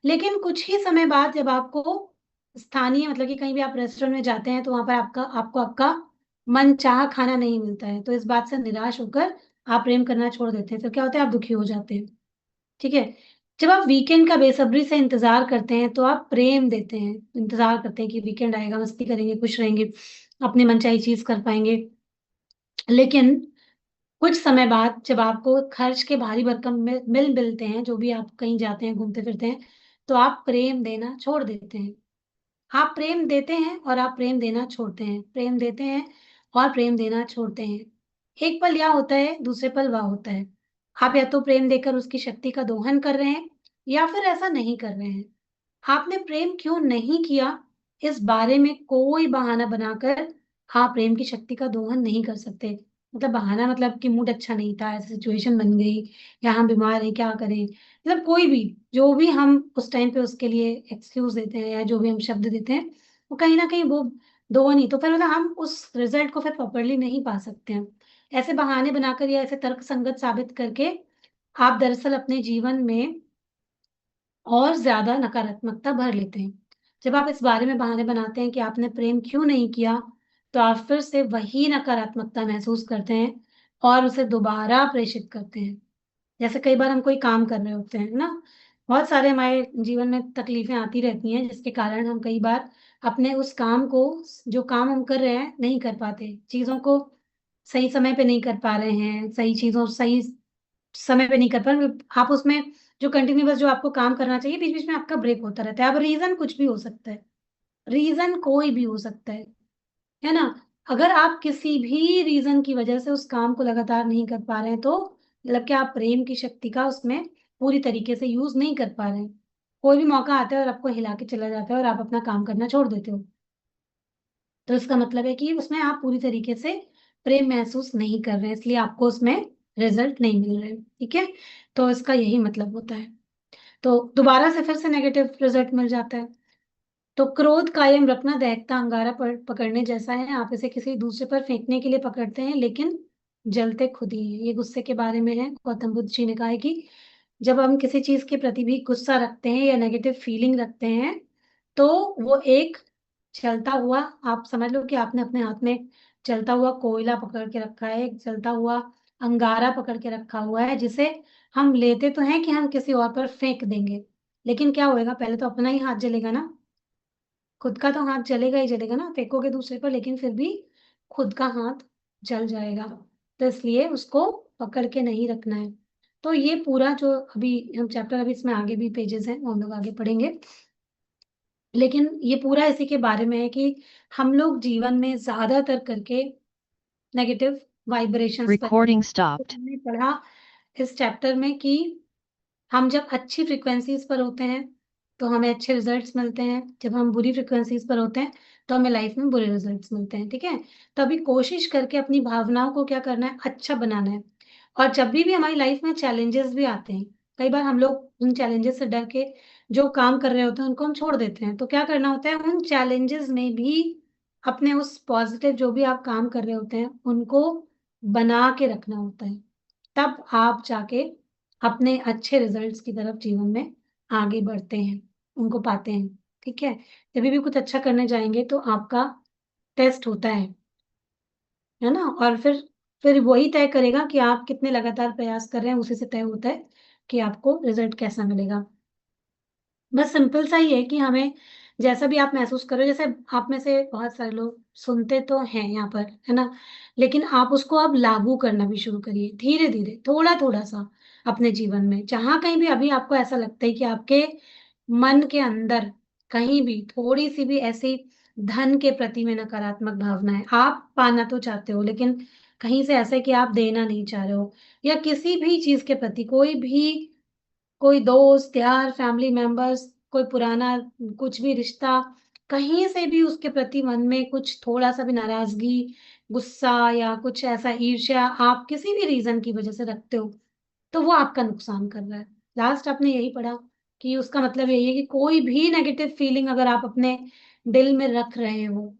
लेकिन कुछ ही समय बाद जब आपको स्थानीय, मतलब कि कहीं भी आप रेस्टोरेंट में जाते हैं, तो वहाँ पर आपको आपका मनचाहा खाना नहीं मिलता है, तो इस बात से निराश होकर आप प्रेम करना छोड़ देते हैं। फिर क्या होता है, आप दुखी हो जाते हैं, ठीक है? जब आप वीकेंड का बेसब्री से इंतज़ार करते हैं, तो आप प्रेम देते हैं, इंतज़ार करते हैं कि वीकेंड आएगा, मस्ती करेंगे, खुश रहेंगे, अपनी मनचाही चीज़ कर पाएँगे। लेकिन कुछ समय बाद जब आपको खर्च के भारी भरकम बिल मिलते हैं, जो भी आप कहीं जाते हैं, घूमते-फिरते हैं, तो आप प्रेम देना छोड़ देते हैं। आप प्रेम देते हैं और आप प्रेम देना छोड़ते हैं, प्रेम देते हैं और प्रेम देना छोड़ते हैं। एक पल यह होता है, दूसरे पल वह होता है। आप या तो प्रेम देकर उसकी शक्ति का दोहन कर रहे हैं, या फिर ऐसा नहीं कर रहे हैं। आपने प्रेम क्यों नहीं किया, इस बारे में कोई बहाना बनाकर आप प्रेम की शक्ति का दोहन नहीं कर सकते। मतलब बहाना, मतलब कि मूड अच्छा नहीं था, ऐसी सिचुएशन बन गई, या हम बीमार हैं, क्या करें? मतलब कोई भी, जो भी हम उस टाइम पे उसके लिए एक्सक्यूज़ देते हैं, या जो भी हम शब्द देते हैं, वो कहीं न कहीं वो दोहन ही, तो फिर मतलब हम उस रिज़ल्ट को फिर प्रॉपरली नहीं पा सकते हैं। ऐसे बहाने बनाकर या ऐसे तर्क संगत साबित करके आप दरअसल अपने जीवन में और ज्यादा नकारात्मकता भर लेते हैं। जब आप इस बारे में बहाने बनाते हैं कि आपने प्रेम क्यों नहीं किया, तो आप फिर से वही नकारात्मकता महसूस करते हैं और उसे दोबारा प्रेषित करते हैं। जैसे कई बार हम कोई काम कर रहे होते हैं, है ना? बहुत सारे हमारे जीवन में तकलीफें आती रहती हैं, जिसके कारण हम कई बार अपने उस काम को, जो काम हम कर रहे हैं, नहीं कर पाते। चीज़ों को सही समय पे नहीं कर पा रहे हैं, सही चीज़ों सही समय पे नहीं कर पा रहे। आप उसमें जो कंटिन्यूअस जो आपको काम करना चाहिए, बीच-बीच में आपका ब्रेक होता रहता है। अब रीज़न कुछ भी हो सकता है, रीज़न कोई भी हो सकता है ना? अगर आप किसी भी रीज़न की वजह से उस काम को लगातार नहीं कर पा रहे हैं, तो मतलब कि आप प्रेम की शक्ति का उसमें पूरी तरीके से यूज़ नहीं कर पा रहे हैं। कोई भी मौका आता है और आपको हिला के चला जाता है और आप अपना काम करना छोड़ देते हो। तो इसका मतलब है कि उसमें आप पूरी तरीके से प्रेम महसूस नहीं कर रहे हैं, इसलिए आपको उसमें रिज़ल्ट नहीं मिल रहे हैं, ठीक है? तो इसका यही मतलब होता है। तो दोबारा से फिर से नेगेटिव रिज़ल्ट मिल जाता है। तो क्रोध कायम रखना दहकता अंगारा पकड़ने जैसा है। आप इसे किसी दूसरे पर फेंकने के लिए पकड़ते हैं, लेकिन जलते खुद ही हैं। ये गुस्से के बारे में है। गौतम बुद्ध जी ने कहा है कि जब हम किसी चीज़ के प्रति भी गुस्सा रखते हैं या नेगेटिव फीलिंग रखते हैं, तो वो एक जलता हुआ, आप समझ लो कि आपने अपने हाथ में जलता हुआ कोयला पकड़ के रखा है, एक जलता हुआ अंगारा पकड़ के रखा हुआ है, जिसे हम लेते तो हैं कि हम किसी और पर फेंक देंगे, लेकिन क्या होएगा, पहले तो अपना ही हाथ जलेगा ना। खुद का तो हाथ जलेगा ही जलेगा ना, फेंकोगे दूसरे पर, लेकिन फिर भी खुद का हाथ जल जाएगा। तो इसलिए उसको पकड़ के नहीं रखना है। तो ये पूरा जो अभी हम चैप्टर, अभी इसमें आगे भी पेजेस हैं, वो हम लोग आगे पढ़ेंगे। लेकिन ये पूरा इसी के बारे में है कि हम लोग जीवन में ज़्यादातर करके नेगेटिव वाइब्रेशंस पर, Recording तो stopped. हमने पढ़ा इस चैप्टर में कि हम जब अच्छी फ्रीक्वेंसीज़ पर होते हैं, तो हमें अच्छे रिज़ल्ट्स मिलते हैं। जब हम बुरी फ्रीक्वेंसीज़ पर होते हैं, तो हमें लाइफ़ में बुरे रिज़ल्ट्स मिलते हैं, ठीक है? तो अभी कोशिश करके अपनी भावनाओं को क्या करना है, अच्छा बनाना है। और जब भी हमारी लाइफ़ में चैलेंजेस भी आते हैं, कई बार हम लोग उन चैलेंजेस से डर के जो काम कर रहे होते हैं, उनको हम छोड़ देते हैं। तो क्या करना होता है, उन चैलेंजेस में भी अपने उस पॉज़िटिव जो भी आप काम कर रहे होते हैं, उनको बना के रखना होता है। तब आप जाके अपने अच्छे रिज़ल्ट्स की तरफ जीवन में आगे बढ़ते हैं, उनको पाते हैं, ठीक है? जभी भी कुछ अच्छा करने जाएँगे तो आपका टेस्ट होता है ना? और फिर वही तय करेगा कि आप कितने लगातार प्रयास कर रहे हैं, उसी से तय होता है कि आपको रिज़ल्ट कैसा मिलेगा। बस सिंपल सा ही है कि हमें जैसा भी आप महसूस कर रहे हो, जैसे आप में से बहुत सारे लोग सुनते तो हैं यहाँ पर, है ना? लेकिन आप उसको अब लागू करना भी शुरू करिए, धीरे-धीरे, थोड़ा-थोड़ा सा अपने जीवन में। जहाँ कहीं भी अभी आपको ऐसा लगता है कि आपके मन के अंदर कहीं भी थोड़ी-सी भी ऐसी धन के प्रति में नकारात्मक भावना है, आप पाना तो चाहते हो, लेकिन कहीं से ऐसा है कि आप देना नहीं चाह रहे हो, या किसी भी चीज़ के प्रति कोई दोस्त, यार, फैमिली मेंबर्स, कोई पुराना कुछ भी रिश्ता, कहीं से भी उसके प्रति मन में कुछ थोड़ा-सा भी नाराज़गी, गुस्सा या कुछ ऐसा ईर्ष्या आप किसी भी रीज़न की वज़ह से रखते हो, तो वो आपका नुकसान कर रहा है। लास्ट आपने यही पढ़ा कि उसका मतलब यही है कि कोई भी नेगेटिव फीलिंग अगर आप अपने दिल में रख रहे हो,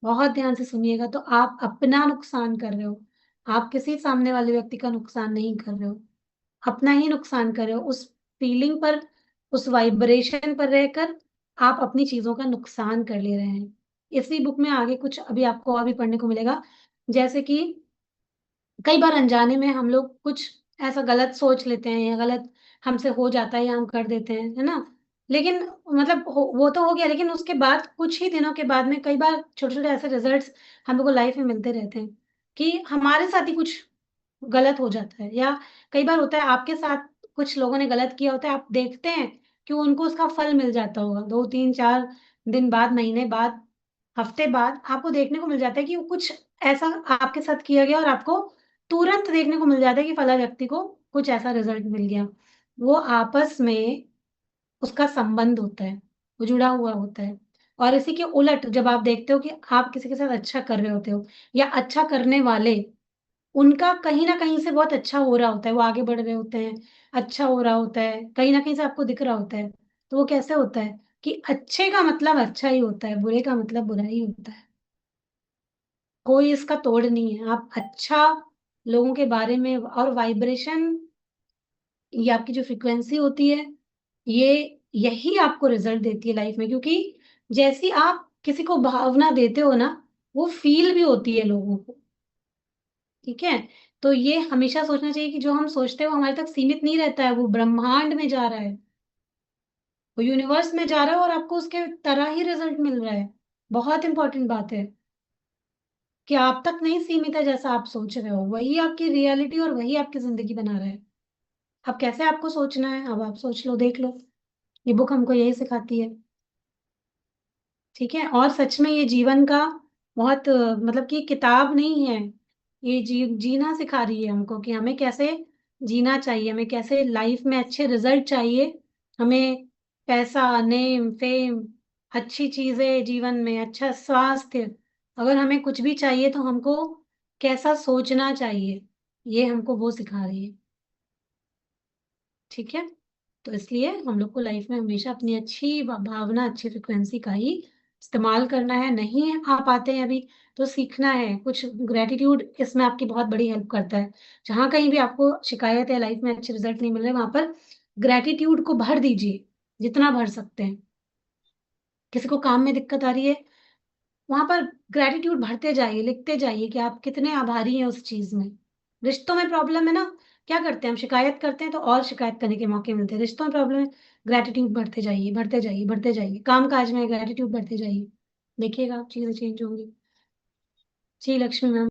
बहुत ध्यान से सुनिएगा, तो आप अपना नुकसान कर रहे हो। आप किसी सामने वाले व्यक्ति का नुकसान नहीं कर रहे हो। अपना ही नुकसान कर रहे हो। उस फीलिंग पर, उस वाइब्रेशन पर रहकर आप अपनी चीज़ों का नुकसान कर ले रहे हैं। इसी बुक में आगे कुछ अभी आपको और भी पढ़ने को मिलेगा, जैसे कि कई बार अनजाने में हम लोग कुछ ऐसा गलत सोच लेते हैं या गलत हमसे हो जाता है या हम कर देते हैं, है ना? लेकिन मतलब वो तो हो गया, लेकिन उसके बाद कुछ ही दिनों के बाद में कई बार छोटे-छोटे ऐसे रिज़ल्ट्स हम लोग को लाइफ़ में मिलते रहते हैं कि हमारे साथ ही कुछ गलत हो जाता है, या कई बार होता है आपके साथ कुछ लोगों ने गलत किया होता है, आप देखते हैं कि उनको उसका फल मिल जाता होगा। 2, 3, 4 दिन बाद, महीने बाद, हफ्ते बाद आपको देखने को मिल जाता है कि वो कुछ ऐसा आपके साथ किया गया और आपको तुरंत देखने को मिल जाता है कि फला व्यक्ति को कुछ ऐसा रिज़ल्ट मिल गया। वो आपस में उसका संबंध होता है, वो जुड़ा हुआ होता है। और इसी के उलट जब आप देखते हो कि आप किसी के साथ अच्छा कर रहे होते हो या अच्छा करने वाले, उनका कहीं न कहीं से बहुत अच्छा हो रहा होता है, वो आगे बढ़ रहे होते हैं, अच्छा हो रहा होता है, कहीं न कहीं से आपको दिख रहा होता है। तो वो कैसे होता है कि अच्छे का मतलब अच्छा ही होता है, बुरे का मतलब बुरा ही होता है। कोई इसका तोड़ नहीं है। आप अच्छा लोगों के बारे में, और वाइब्रेशन, ये आपकी जो फ्रिक्वेंसी होती है, ये यही आपको रिजल्ट देती है लाइफ में, क्योंकि जैसी आप किसी को भावना देते हो ना, वो फील भी होती है लोगों को। ठीक है। तो ये हमेशा सोचना चाहिए कि जो हम सोचते हैं वो हमारे तक सीमित नहीं रहता है, वो ब्रह्मांड में जा रहा है, वो यूनिवर्स में जा रहा है, और आपको उसके तरह ही रिजल्ट मिल रहा है। बहुत इंपॉर्टेंट बात है कि आप तक नहीं सीमित है, जैसा आप सोच रहे हो वही आपकी रियलिटी और वही आपकी जिंदगी बना रहा है। अब कैसे आपको सोचना है, अब आप सोच लो, देख लो। ये बुक हमको यही सिखाती है। ठीक है। और सच में ये जीवन का बहुत मतलब कि किताब नहीं है, ये जीना सिखा रही है हमको कि हमें कैसे जीना चाहिए, हमें कैसे लाइफ में अच्छे रिजल्ट चाहिए, हमें पैसा, नेम, फेम, अच्छी चीजें जीवन में, अच्छा स्वास्थ्य, अगर हमें कुछ भी चाहिए तो हमको कैसा सोचना चाहिए, ये हमको वो सिखा रही है। ठीक है। तो इसलिए हम लोग को लाइफ में हमेशा अपनी अच्छी भावना, अच्छी फ्रिक्वेंसी का ही इस्तेमाल करना है। नहीं आ पाते हैं अभी, तो सीखना है कुछ। ग्रेटिट्यूड इसमें आपकी बहुत बड़ी हेल्प करता है। जहां कहीं भी आपको शिकायत है, लाइफ में अच्छे रिजल्ट नहीं मिल रहे, वहां पर ग्रेटिट्यूड को भर दीजिए, जितना भर सकते हैं। किसी को काम में दिक्कत आ रही है, वहां पर ग्रेटिट्यूड भरते जाइए, लिखते जाइए कि आप कितने आभारी हैं उस चीज में। रिश्तों में प्रॉब्लम है ना, क्या करते हैं हम, शिकायत करते हैं तो और शिकायत करने के मौके मिलते हैं। रिश्तों में प्रॉब्लम है, ग्रेटिट्यूड बढ़ते जाइए, बढ़ते जाइए, बढ़ते जाइए। काम काज में ग्रेटिट्यूड बढ़ते जाइए, देखिएगा आप चीजें चेंज होंगी। जी लक्ष्मी मैम।